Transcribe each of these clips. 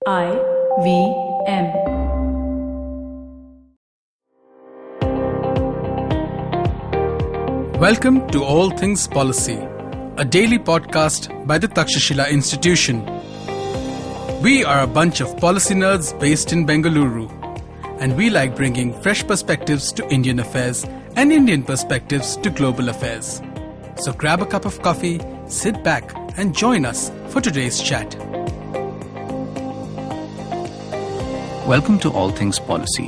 IVM. Welcome to All Things Policy, a daily podcast by the Takshashila Institution. We are a bunch of policy nerds based in Bengaluru, and we like bringing fresh perspectives to Indian affairs and Indian perspectives to global affairs. So grab a cup of coffee, sit back, and join us for today's chat. Welcome to All Things Policy.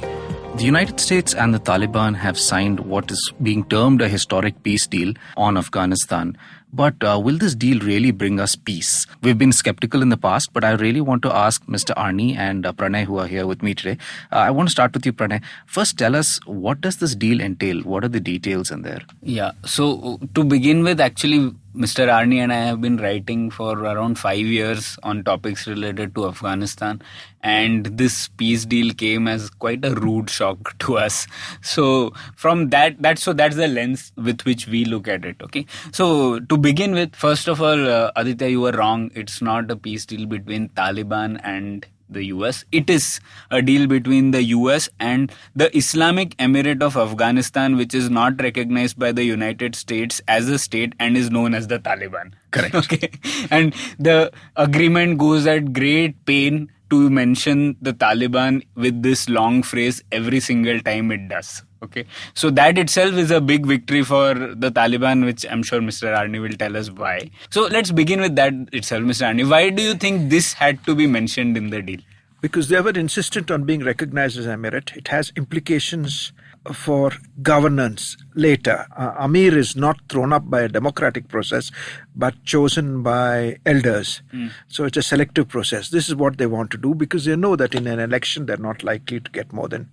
The United States and the Taliban have signed what is being termed a historic peace deal on Afghanistan. But will this deal really bring us peace? We've been skeptical in the past, but I really want to ask Mr. Arni and Pranay, who are here with me today. I want to start with you, Pranay. First, tell us, what does this deal entail? What are the details in there? Yeah, so to begin with, actually, Mr. Arni and I have been writing for around 5 years on topics related to Afghanistan, and this peace deal came as quite a rude shock to us. So from that's the lens with which we look at it. Okay, so to begin with, first of all, Aditya, you were wrong. It's not a peace deal between Taliban and the US. It is a deal between the US and the Islamic Emirate of Afghanistan, which is not recognized by the United States as a state and is known as the Taliban. Correct. Okay. And the agreement goes at great pain to mention the Taliban with this long phrase every single time it does. Okay, so that itself is a big victory for the Taliban, which I'm sure Mr. Arni will tell us why. So let's begin with that itself, Mr. Arni. Why do you think this had to be mentioned in the deal? Because they were insistent on being recognized as emirate. It has implications for governance later. Amir is not thrown up by a democratic process, but chosen by elders. So it's a selective process. This is what they want to do because they know that in an election they're not likely to get more than,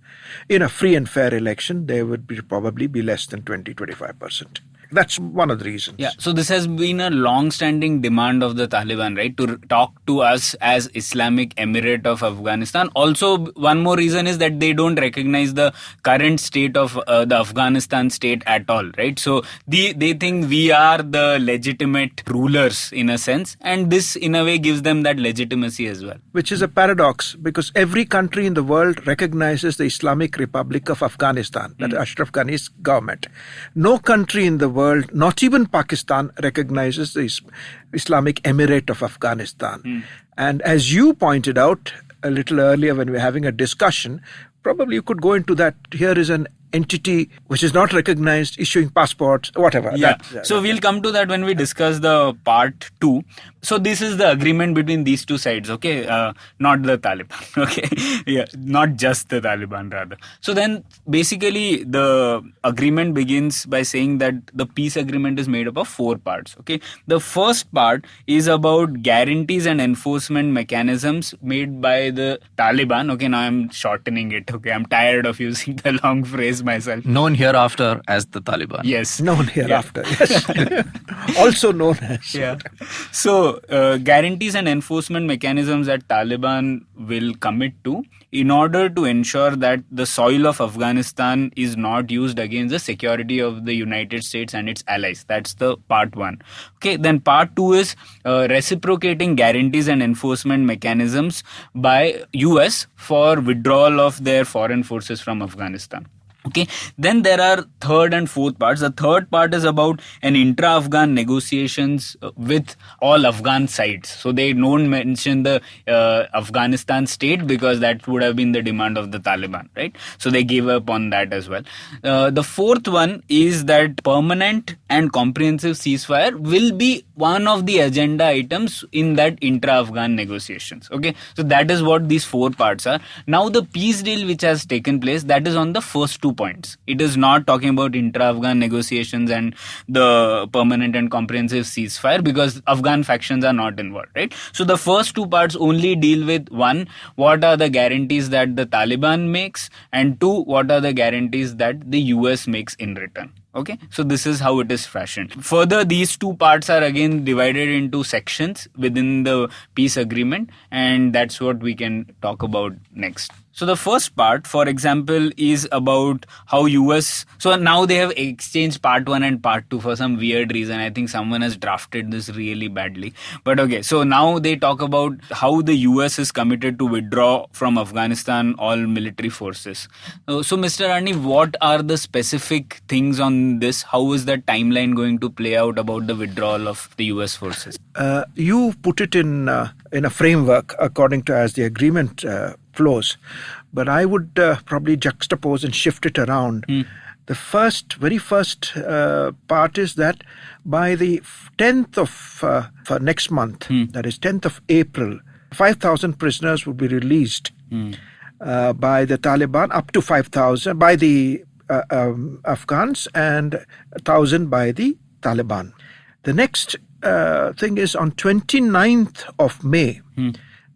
in a free and fair election, they would probably be less than 20-25%. That's one of the reasons. Yeah, so this has been a long-standing demand of the Taliban, right, to talk to us as Islamic Emirate of Afghanistan. Also, one more reason is that they don't recognize the current state of the Afghanistan state at all, right? So they think we are the legitimate rulers in a sense, and this in a way gives them that legitimacy as well. Which is a paradox because every country in the world recognizes the Islamic Republic of Afghanistan, that Ashraf Ghani's government. No country in the world, not even Pakistan, recognizes the Islamic Emirate of Afghanistan. And as you pointed out a little earlier when we were having a discussion, probably you could go into that. Here is an entity which is not recognized, issuing passports, whatever. Yeah. So we'll come to that when we discuss the part 2. So this is the agreement between these two sides, okay? Not the Taliban, okay? Yeah, not just the Taliban, rather. So then basically the agreement begins by saying that the peace agreement is made up of 4 parts, okay? The first part is about guarantees and enforcement mechanisms made by the Taliban. Okay, now I'm shortening it, okay? I'm tired of using the long phrase myself. Known hereafter as the Taliban. Yes. Known hereafter, yes. Also known as. Yeah. So, guarantees and enforcement mechanisms that Taliban will commit to in order to ensure that the soil of Afghanistan is not used against the security of the United States and its allies. That's the part 1. Okay, then part 2 is reciprocating guarantees and enforcement mechanisms by US for withdrawal of their foreign forces from Afghanistan. Okay, then there are third and fourth parts. The third part is about an intra-Afghan negotiations with all Afghan sides. So they don't mention the Afghanistan state because that would have been the demand of the Taliban, right? So they gave up on that as well. The fourth one is that permanent and comprehensive ceasefire will be one of the agenda items in that intra-Afghan negotiations. Okay, so that is what these 4 parts are. Now the peace deal which has taken place, that is on the first 2 points. It is not talking about intra-Afghan negotiations and the permanent and comprehensive ceasefire because Afghan factions are not involved, right? So the first 2 parts only deal with 1, what are the guarantees that the Taliban makes, and 2, what are the guarantees that the US makes in return. Okay, so this is how it is fashioned. Further, these 2 parts are again divided into sections within the peace agreement, and that's what we can talk about next. So the first part, for example, is about how US... So now they have exchanged part 1 and part 2 for some weird reason. I think someone has drafted this really badly. But okay, so now they talk about how the US is committed to withdraw from Afghanistan all military forces. So Mr. Arni, what are the specific things on this? How is the timeline going to play out about the withdrawal of the US forces? You put it in a framework according to as the agreement flows, but I would probably juxtapose and shift it around. The very first part is that by the 10th of for next month, that is 10th of April, 5,000 prisoners will be released by the Taliban, up to 5,000 by the Afghans and 1,000 by the Taliban. The next thing is on 29th of May,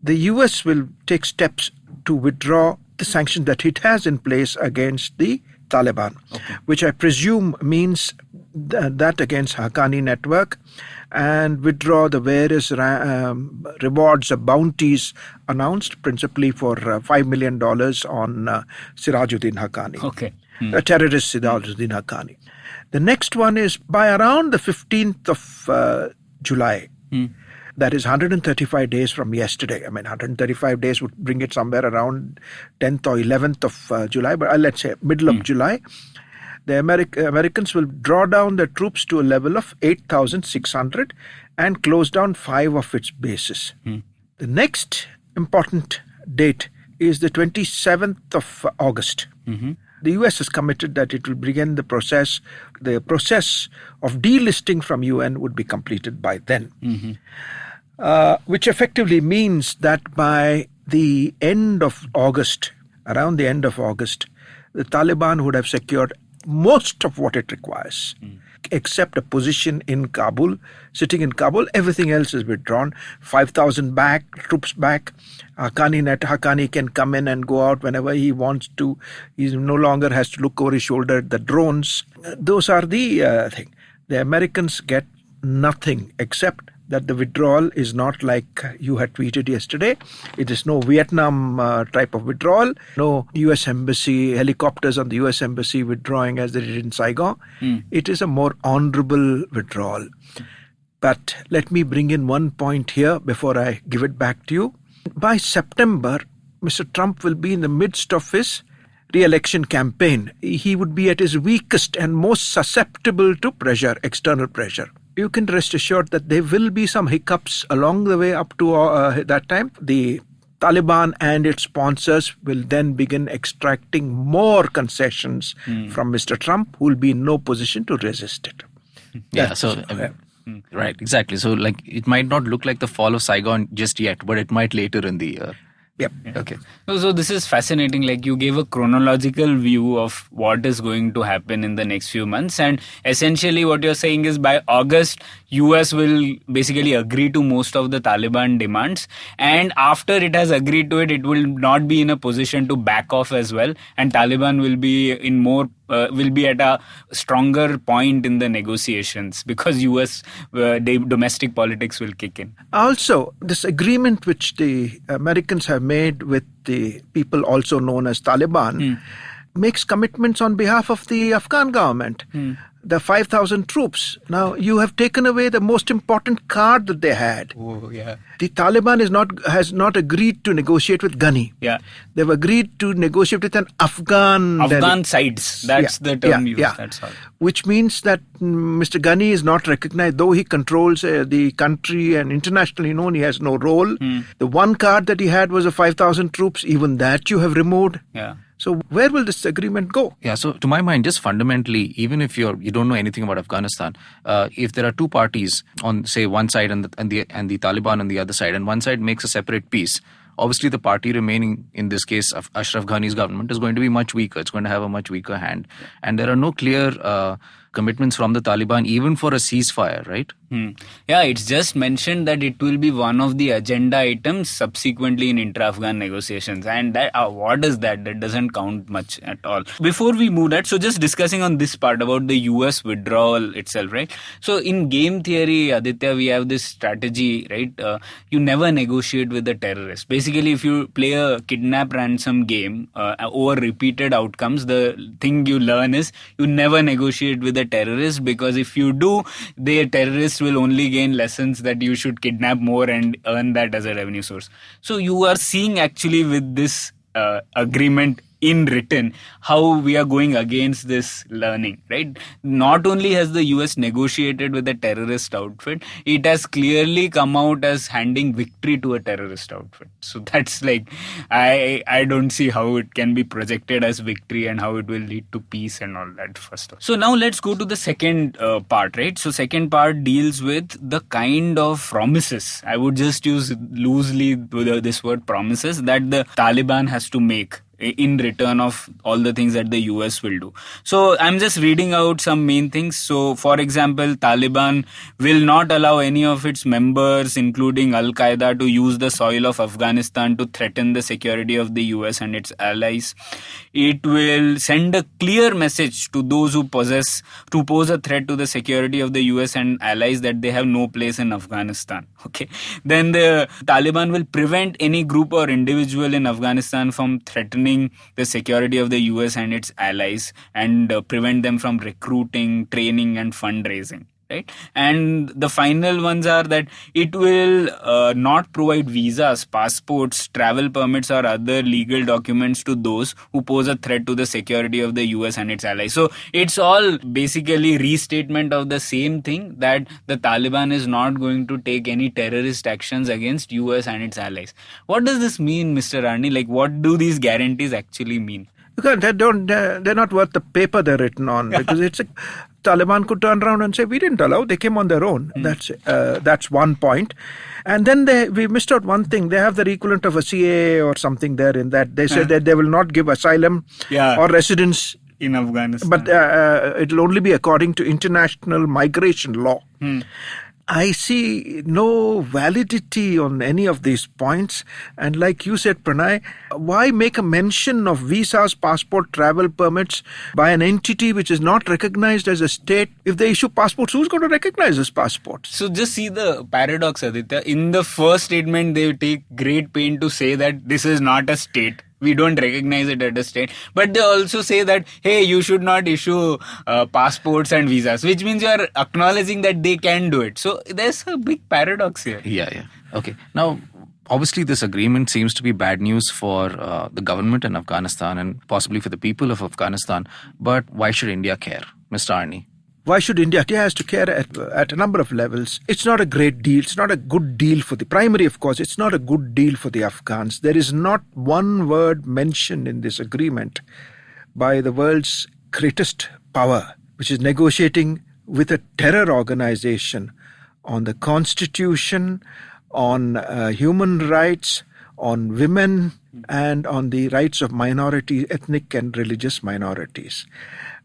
the US will take steps to withdraw the sanctions that it has in place against the Taliban, which I presume means that against Haqqani network, and withdraw the various rewards or bounties announced, principally for $5 million on Sirajuddin Haqqani, the terrorist Sirajuddin Haqqani. The next one is by around the 15th of July. That is 135 days from yesterday. I mean, 135 days would bring it somewhere around 10th or 11th of July, but let's say middle of July. The Americans will draw down their troops to a level of 8,600 and close down 5 of its bases. The next important date is the 27th of August. The US has committed that it will begin the process. The process of delisting from UN would be completed by then. Which effectively means that by the end of August, around the end of August, the Taliban would have secured most of what it requires, except a position in Kabul. Sitting in Kabul, everything else is withdrawn. 5,000 troops back. Haqqani can come in and go out whenever he wants to. He no longer has to look over his shoulder at the drones. Those are the thing. The Americans get nothing except that the withdrawal is not like you had tweeted yesterday. It is no Vietnam type of withdrawal. No US Embassy, helicopters on the US Embassy withdrawing as they did in Saigon. It is a more honorable withdrawal. But let me bring in one point here before I give it back to you. By September, Mr. Trump will be in the midst of his re-election campaign. He would be at his weakest and most susceptible to pressure, external pressure. You can rest assured that there will be some hiccups along the way up to that time. The Taliban and its sponsors will then begin extracting more concessions from Mr. Trump, who will be in no position to resist it. Right, exactly. So, like, it might not look like the fall of Saigon just yet, but it might later in the year. Yep. Okay. So this is fascinating. Like, you gave a chronological view of what is going to happen in the next few months, and essentially what you're saying is by August, US will basically agree to most of the Taliban demands, and after it has agreed to it, it will not be in a position to back off as well, and Taliban will be in more will be at a stronger point in the negotiations because US domestic politics will kick in. Also, this agreement which the Americans have made with the people also known as Taliban makes commitments on behalf of the Afghan government. The 5,000 troops. Now, you have taken away the most important card that they had. Oh, yeah. The Taliban has not agreed to negotiate with Ghani. Yeah. They've agreed to negotiate with an Afghan sides. That's the term used. That's all. Which means that Mr. Ghani is not recognized, though he controls the country and internationally known, he has no role. The one card that he had was 5,000 troops. Even that you have removed. Yeah. So where will this agreement go? Yeah, so to my mind, just fundamentally, even if you don't know anything about Afghanistan, if there are two parties on, say, one side and the Taliban on the other side, and one side makes a separate peace, obviously the party remaining, in this case of Ashraf Ghani's government, is going to be much weaker. It's going to have a much weaker hand. And there are no clear commitments from the Taliban, even for a ceasefire, right? Yeah, it's just mentioned that it will be one of the agenda items subsequently in intra-Afghan negotiations. And that what is that? That doesn't count much at all. Before we move that, so just discussing on this part about the US withdrawal itself, right? So in game theory, Aditya, we have this strategy, right? You never negotiate with the terrorists. Basically, if you play a kidnap ransom game over repeated outcomes, the thing you learn is you never negotiate with the terrorists, because if you do, the terrorists will only gain lessons that you should kidnap more and earn that as a revenue source. So you are seeing actually with this agreement in written how we are going against this learning, right? Not only has the US negotiated with a terrorist outfit, it has clearly come out as handing victory to a terrorist outfit. So that's like, I don't see how it can be projected as victory and how it will lead to peace and all that first. So now let's go to the second part, right? So second part deals with the kind of promises, I would just use loosely this word promises, that the Taliban has to make in return of all the things that the US will do. So I'm just reading out some main things. So for example, Taliban will not allow any of its members, including Al-Qaeda, to use the soil of Afghanistan to threaten the security of the US and its allies. It will send a clear message to those who pose a threat to the security of the US and allies that they have no place in Afghanistan. Okay. Then the Taliban will prevent any group or individual in Afghanistan from threatening the security of the US and its allies, and prevent them from recruiting, training and fundraising. Right? And the final ones are that it will not provide visas, passports, travel permits or other legal documents to those who pose a threat to the security of the US and its allies. So it's all basically restatement of the same thing, that the Taliban is not going to take any terrorist actions against US and its allies. What does this mean, Mr. Arni? Like, what do these guarantees actually mean? They're not worth the paper they're written on, because Taliban could turn around and say, we didn't allow, they came on their own. That's one point. And then we missed out one thing. They have their equivalent of a CAA or something there, in that they said that they will not give asylum or residence in Afghanistan. But it'll only be according to international migration law. I see no validity on any of these points. And like you said, Pranay, why make a mention of visas, passport, travel permits by an entity which is not recognized as a state? If they issue passports, who's going to recognize those passports? So just see the paradox, Aditya. In the first statement, they take great pain to say that this is not a state. We don't recognize it as a state. But they also say that, hey, you should not issue passports and visas, which means you are acknowledging that they can do it. So there's a big paradox here. Yeah. Okay. Now, obviously, this agreement seems to be bad news for the government in Afghanistan and possibly for the people of Afghanistan. But why should India care, Mr. Arni? Why should India? India has to care at a number of levels. It's not a great deal. It's not a good deal for the primary, of course. It's not a good deal for the Afghans. There is not one word mentioned in this agreement by the world's greatest power, which is negotiating with a terror organization on the constitution, on human rights, on women, and on the rights of ethnic and religious minorities.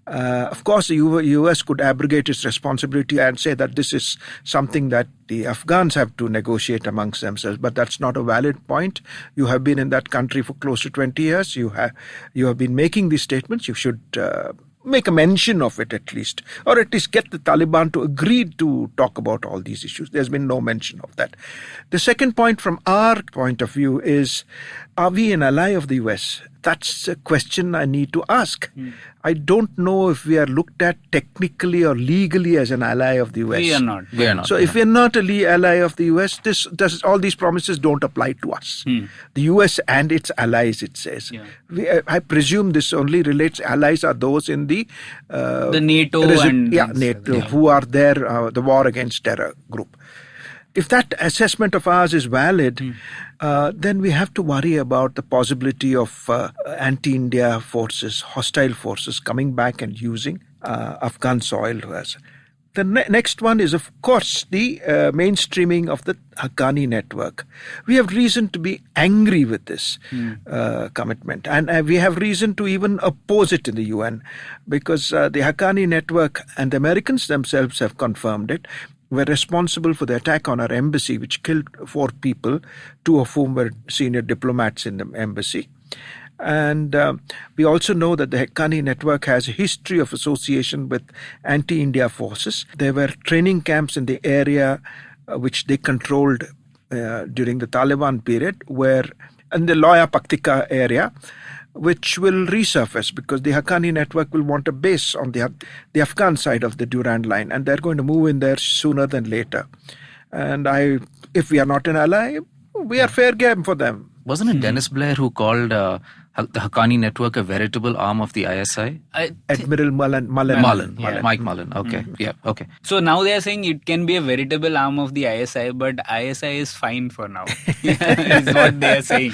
Of course, the US could abrogate its responsibility and say that this is something that the Afghans have to negotiate amongst themselves, but that's not a valid point. You have been in that country for close to 20 years. You have been making these statements. You should make a mention of it at least, or at least get the Taliban to agree to talk about all these issues. There's been no mention of that. The second point from our point of view is, are we an ally of the US? That's a question I need to ask. I don't know if we are looked at technically or legally as an ally of the US. We are not. So if we are not an ally of the US, all these promises don't apply to us. The US and its allies, it says. Yeah. I presume this only relates, allies are those in the NATO NATO, who are there, the war against terror group. If that assessment of ours is valid, then we have to worry about the possibility of anti-India forces, hostile forces coming back and using Afghan soil. The next one is, of course, the mainstreaming of the Haqqani network. We have reason to be angry with this commitment, and we have reason to even oppose it in the UN, because the Haqqani network, and the Americans themselves have confirmed it, were responsible for the attack on our embassy, which killed 4 people, 2 of whom were senior diplomats in the embassy. And we also know that the Haqqani network has a history of association with anti-India forces. There were training camps in the area which they controlled during the Taliban period, where in the Loya Paktika area, which will resurface because the Haqqani network will want a base on the Afghan side of the Durand line, and they're going to move in there sooner than later. And if we are not an ally, we are fair game for them. Wasn't it Dennis Blair who called the Haqqani network a veritable arm of the ISI? Admiral Mullen. Mike Mullen. Okay. Yeah. Okay. So now they are saying it can be a veritable arm of the ISI, but ISI is fine for now. Is what they are saying.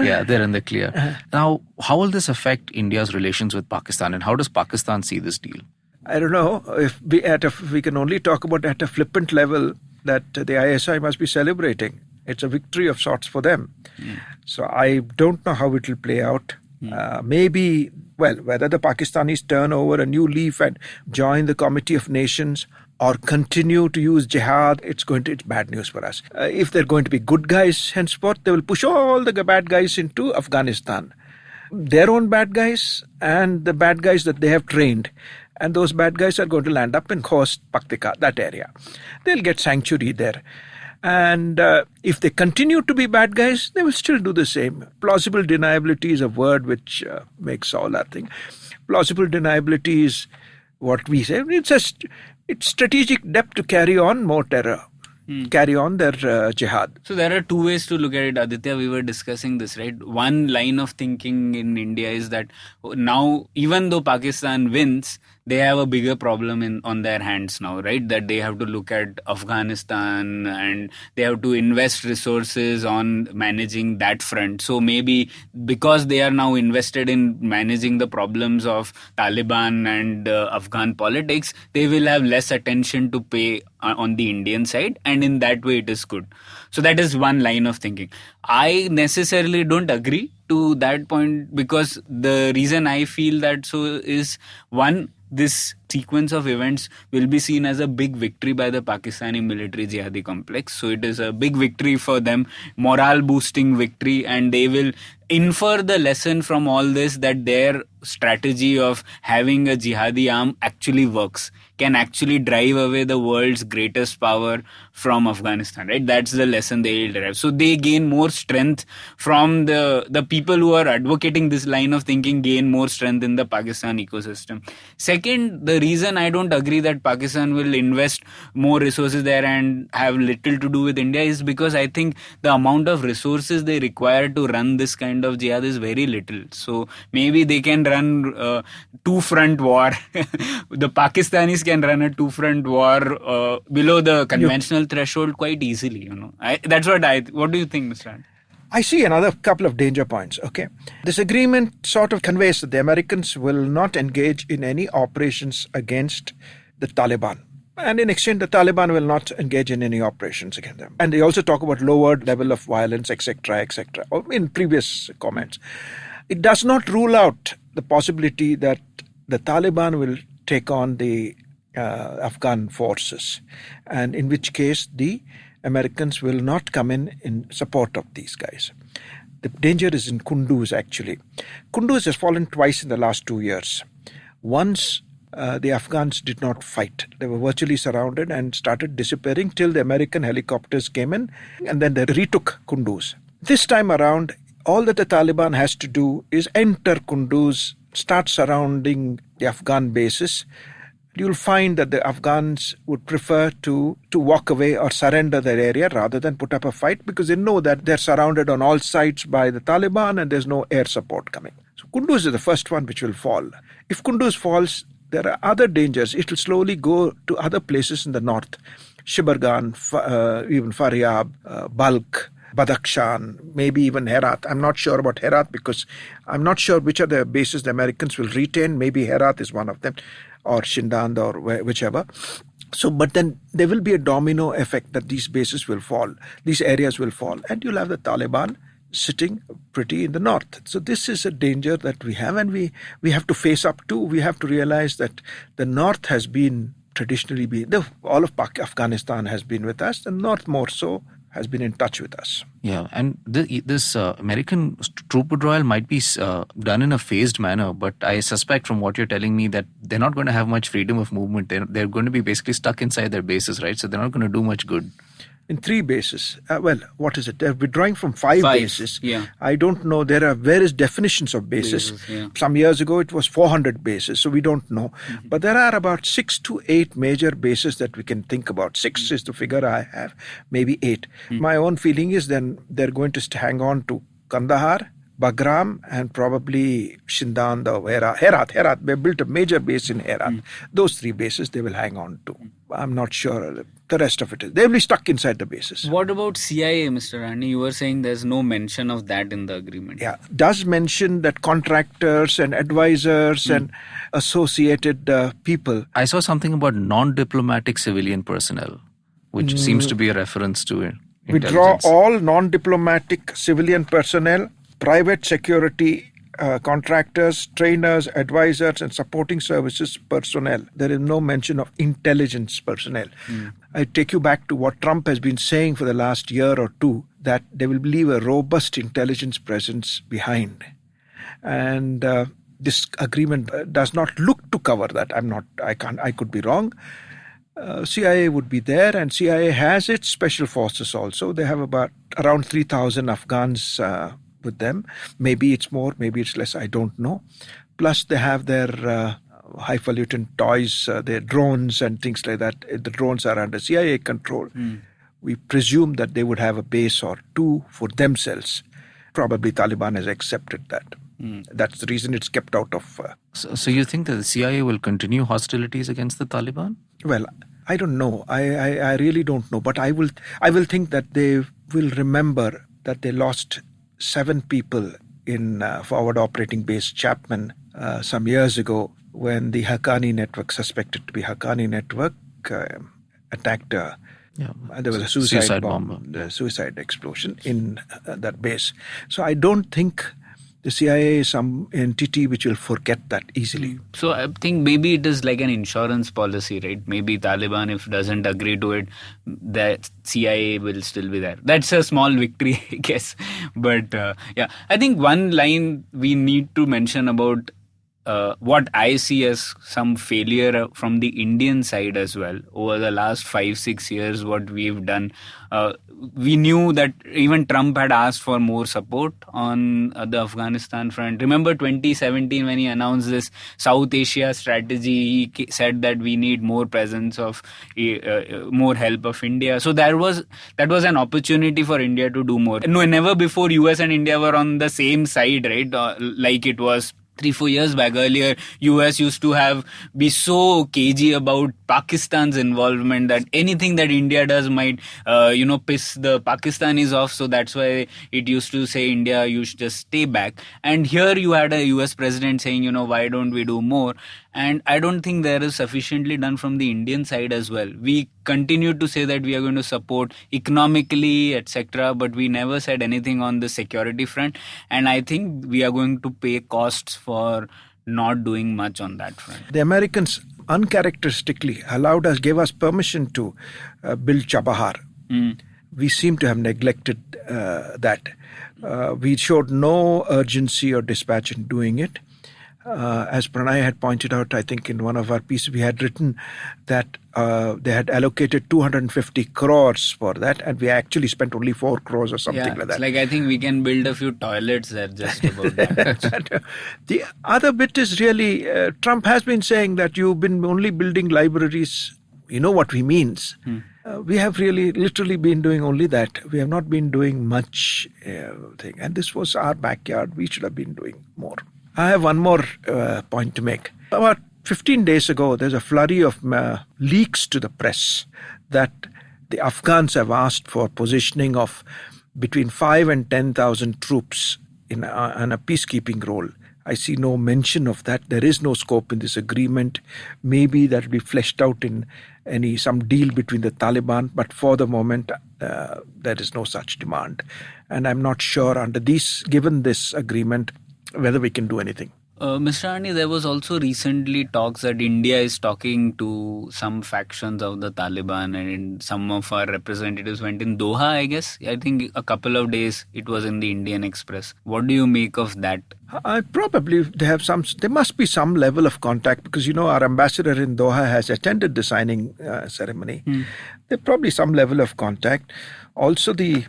Yeah, they're in the clear. Now, how will this affect India's relations with Pakistan, and how does Pakistan see this deal? I don't know. If we can only talk about at a flippant level that the ISI must be celebrating. It's a victory of sorts for them. So I don't know how it will play out. Maybe, whether the Pakistanis turn over a new leaf and join the Committee of Nations or continue to use jihad, it's bad news for us. If they're going to be good guys henceforth, they will push all the bad guys into Afghanistan. Their own bad guys and the bad guys that they have trained. And those bad guys are going to land up in Khost, Paktika, that area. They'll get sanctuary there. And if they continue to be bad guys, they will still do the same. Plausible deniability is a word which makes all that thing. Plausible deniability is what we say. It's strategic depth to carry on more terror, carry on their jihad. So there are 2 ways to look at it, Aditya. We were discussing this, right? One line of thinking in India is that now, even though Pakistan wins, they have a bigger problem on their hands now, right? That they have to look at Afghanistan and they have to invest resources on managing that front. So maybe because they are now invested in managing the problems of Taliban and Afghan politics, they will have less attention to pay on the Indian side, and in that way it is good. So that is one line of thinking. I necessarily don't agree to that point, because the reason I feel that so is, one, this sequence of events will be seen as a big victory by the Pakistani military jihadi complex. So it is a big victory for them, morale boosting victory, and they will infer the lesson from all this that their strategy of having a jihadi arm actually works, can actually drive away the world's greatest power from Afghanistan, right? That's the lesson they will derive. So they gain more strength from the people who are advocating this line of thinking, gain more strength in the Pakistan ecosystem. Second, the reason I don't agree that Pakistan will invest more resources there and have little to do with India is because I think the amount of resources they require to run this kind of jihad is very little. So maybe they can run two-front war. The Pakistanis can run a two-front war below the conventional threshold quite easily. That's what do you think, Mr. Anand? I see another couple of danger points. Okay, this agreement sort of conveys that the Americans will not engage in any operations against the Taliban. And in exchange, the Taliban will not engage in any operations against them. And they also talk about lowered level of violence, etc., in previous comments. It does not rule out the possibility that the Taliban will take on the Afghan forces, and in which case the Americans will not come in support of these guys. The danger is in Kunduz, actually. Kunduz has fallen twice in the last 2 years. Once, the Afghans did not fight. They were virtually surrounded and started disappearing till the American helicopters came in, and then they retook Kunduz. This time around, all that the Taliban has to do is enter Kunduz, start surrounding the Afghan bases. You'll find that the Afghans would prefer to walk away or surrender their area rather than put up a fight, because they know that they're surrounded on all sides by the Taliban and there's no air support coming. So Kunduz is the first one which will fall. If Kunduz falls, there are other dangers. It will slowly go to other places in the north. Shibargan, even Faryab, Balkh, Badakhshan, maybe even Herat. I'm not sure about Herat because I'm not sure which are the bases the Americans will retain. Maybe Herat is one of them. or Shindand or whichever. So, but then there will be a domino effect that these bases will fall, these areas will fall, and you'll have the Taliban sitting pretty in the north. So this is a danger that we have, and we have to face up to. We have to realize that the north has been traditionally all of Afghanistan has been with us, the north more so has been in touch with us. Yeah, and this American troop withdrawal might be done in a phased manner, but I suspect from what you're telling me that they're not going to have much freedom of movement. They're going to be basically stuck inside their bases, right? So they're not going to do much good. In 3 bases. What is it? They're withdrawing from 5 bases. Yeah. I don't know. There are various definitions of bases. Yeah. Some years ago, it was 400 bases, so we don't know. Mm-hmm. But there are about 6 to 8 major bases that we can think about. 6 is the figure I have, maybe 8. My own feeling is then they're going to hang on to Kandahar, Bagram, and probably Shindand or Herat. They built a major base in Herat. Those 3 bases they will hang on to. I'm not sure. The rest of it is. They'll be stuck inside the bases. What about CIA, Mr. Arni? You were saying there's no mention of that in the agreement. Yeah, does mention that contractors and advisors and associated people. I saw something about non-diplomatic civilian personnel, which seems to be a reference to it. Withdraw all non-diplomatic civilian personnel, private security contractors, trainers, advisors, and supporting services personnel. There is no mention of intelligence personnel. I take you back to what Trump has been saying for the last year or two, that they will leave a robust intelligence presence behind. And this agreement does not look to cover that. I could be wrong. CIA would be there, and CIA has its special forces also. They have around 3,000 Afghans with them. Maybe it's more, maybe it's less, I don't know. Plus they have their highfalutin toys, their drones and things like that. The drones are under CIA control. We presume that they would have a base or 2 for themselves. Probably Taliban has accepted that. That's the reason it's kept out of... So you think that the CIA will continue hostilities against the Taliban? Well, I don't know. I really don't know. But I will think that they will remember that they lost 7 people in Forward Operating Base Chapman some years ago when the Haqqani network, suspected to be Haqqani network, attacked. There was a suicide bomb, a suicide explosion in that base. So I don't think the CIA is some entity which will forget that easily. So I think maybe it is like an insurance policy, right? Maybe Taliban, if doesn't agree to it, the CIA will still be there. That's a small victory, I guess. But I think one line we need to mention about what I see as some failure from the Indian side as well. Over the last 5-6 years, what we've done, we knew that even Trump had asked for more support on the Afghanistan front. Remember 2017 when he announced this South Asia strategy, he said that we need more presence of more help of India. So that was an opportunity for India to do more. No, never before US and India were on the same side, right? Like it was 3-4 years back. Earlier, US used to be so cagey about Pakistan's involvement that anything that India does might, piss the Pakistanis off. So that's why it used to say, India, you should just stay back. And here you had a US president saying, why don't we do more? And I don't think there is sufficiently done from the Indian side as well. We continue to say that we are going to support economically, etc., but we never said anything on the security front. And I think we are going to pay costs for not doing much on that front. The Americans uncharacteristically gave us permission to build Chabahar. We seem to have neglected that. We showed no urgency or dispatch in doing it. As Pranay had pointed out, I think in one of our pieces we had written that they had allocated 250 crores for that, and we actually spent only 4 crores or something like that. Like I think we can build a few toilets there just about that. The other bit is really, Trump has been saying that you've been only building libraries. You know what he means. We have really literally been doing only that. We have not been doing much thing. And this was our backyard. We should have been doing more. I have one more point to make. About 15 days ago, there's a flurry of leaks to the press that the Afghans have asked for positioning of between 5 and 10,000 troops in a peacekeeping role I see no mention of that. There is no scope in this agreement. Maybe that will be fleshed out in some deal between the Taliban, but for the moment, there is no such demand. And I'm not sure given this agreement, whether we can do anything. Mr. Arni, there was also recently talks that India is talking to some factions of the Taliban, and some of our representatives went in Doha, I guess. I think a couple of days it was in the Indian Express. What do you make of that? Probably there must be some level of contact, because our ambassador in Doha has attended the signing ceremony. There's probably some level of contact. Also, the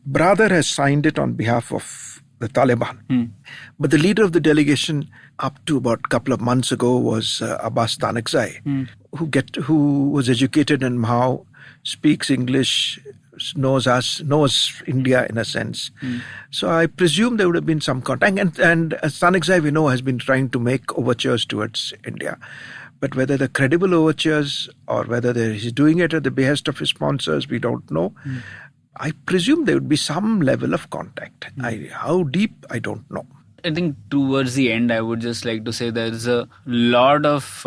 brother has signed it on behalf of the Taliban. But the leader of the delegation up to about a couple of months ago was Abbas Tanakzai, who was educated in Mao, speaks English, knows India in a sense. So I presume there would have been some contact. And Tanakzai, we know, has been trying to make overtures towards India. But whether they're credible overtures or whether he's doing it at the behest of his sponsors, we don't know. I presume there would be some level of contact. How deep, I don't know. I think towards the end, I would just like to say there's a lot of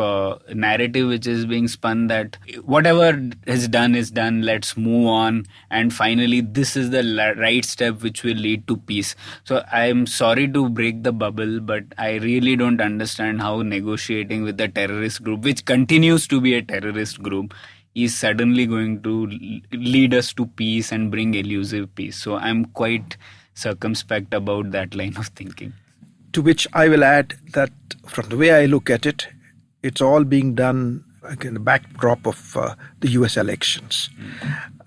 narrative which is being spun that whatever is done, let's move on. And finally, this is the right step which will lead to peace. So I'm sorry to break the bubble, but I really don't understand how negotiating with a terrorist group, which continues to be a terrorist group, is suddenly going to lead us to peace and bring elusive peace. So I'm quite circumspect about that line of thinking. To which I will add that from the way I look at it, it's all being done in the backdrop of the US elections.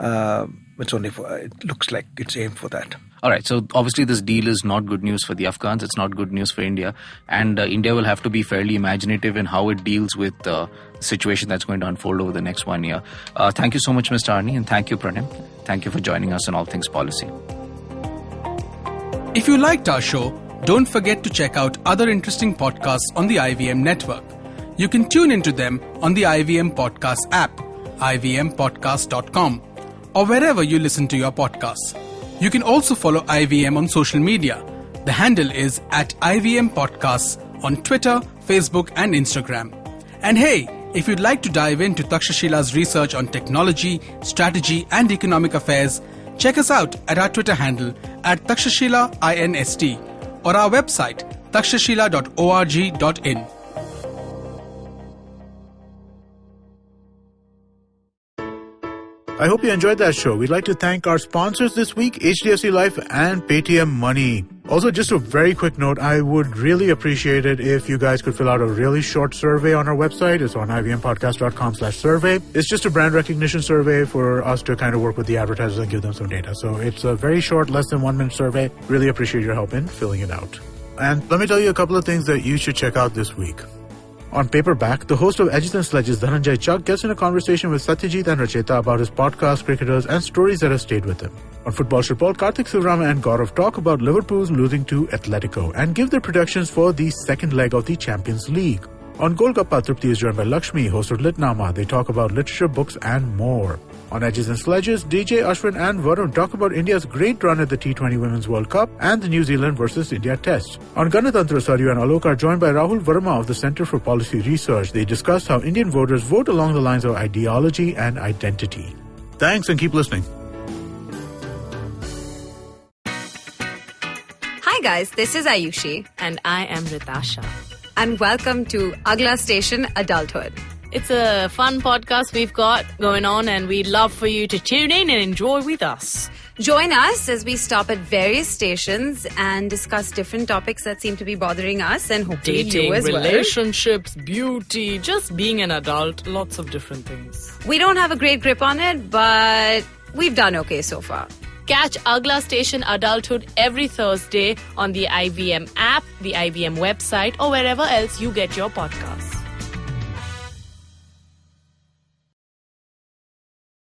It looks like it's aimed for that. All right, so obviously this deal is not good news for the Afghans. It's not good news for India. And India will have to be fairly imaginative in how it deals with the situation that's going to unfold over the next 1 year. Thank you so much, Mr. Arni, and thank you, Pranay. Thank you for joining us on All Things Policy. If you liked our show, don't forget to check out other interesting podcasts on the IVM network. You can tune into them on the IVM Podcast app, ivmpodcast.com, or wherever you listen to your podcasts. You can also follow IVM on social media. The handle is @IVM Podcasts on Twitter, Facebook, and Instagram. And hey, if you'd like to dive into Takshashila's research on technology, strategy, and economic affairs, check us out at our Twitter handle @TakshashilaINST or our website takshashila.org.in. I hope you enjoyed that show. We'd like to thank our sponsors this week, HDFC Life and Paytm Money. Also, just a very quick note, I would really appreciate it if you guys could fill out a really short survey on our website. It's on ivmpodcast.com/survey. It's just a brand recognition survey for us to kind of work with the advertisers and give them some data. So it's a very short, less than 1 minute survey. Really appreciate your help in filling it out. And let me tell you a couple of things that you should check out this week. On Paperback, the host of Edges and Sledges, Dhananjay Chuck, gets in a conversation with Satyajit and Racheta about his podcast, cricketers, and stories that have stayed with him. On Football Report, Karthik Sivrama and Gaurav talk about Liverpool's losing to Atletico and give their predictions for the second leg of the Champions League. On Golgappa, Trupti is joined by Lakshmi, host of Litnama. They talk about literature, books, and more. On Edges and Sledges, DJ, Ashwin, and Varun talk about India's great run at the T20 Women's World Cup and the New Zealand versus India Test. On Ganatantra, Saryu and Alok are joined by Rahul Verma of the Center for Policy Research. They discuss how Indian voters vote along the lines of ideology and identity. Thanks and keep listening. Hi guys, this is Ayushi. And I am Ritasha. And welcome to Agla Station Adulthood. It's a fun podcast we've got going on, and we'd love for you to tune in and enjoy with us. Join us as we stop at various stations and discuss different topics that seem to be bothering us and hopefully Dating, you as well. relationships, beauty, just being an adult, lots of different things. We don't have a great grip on it, but we've done okay so far. Catch Agla Station Adulthood every Thursday on the IVM app, the IVM website, or wherever else you get your podcasts.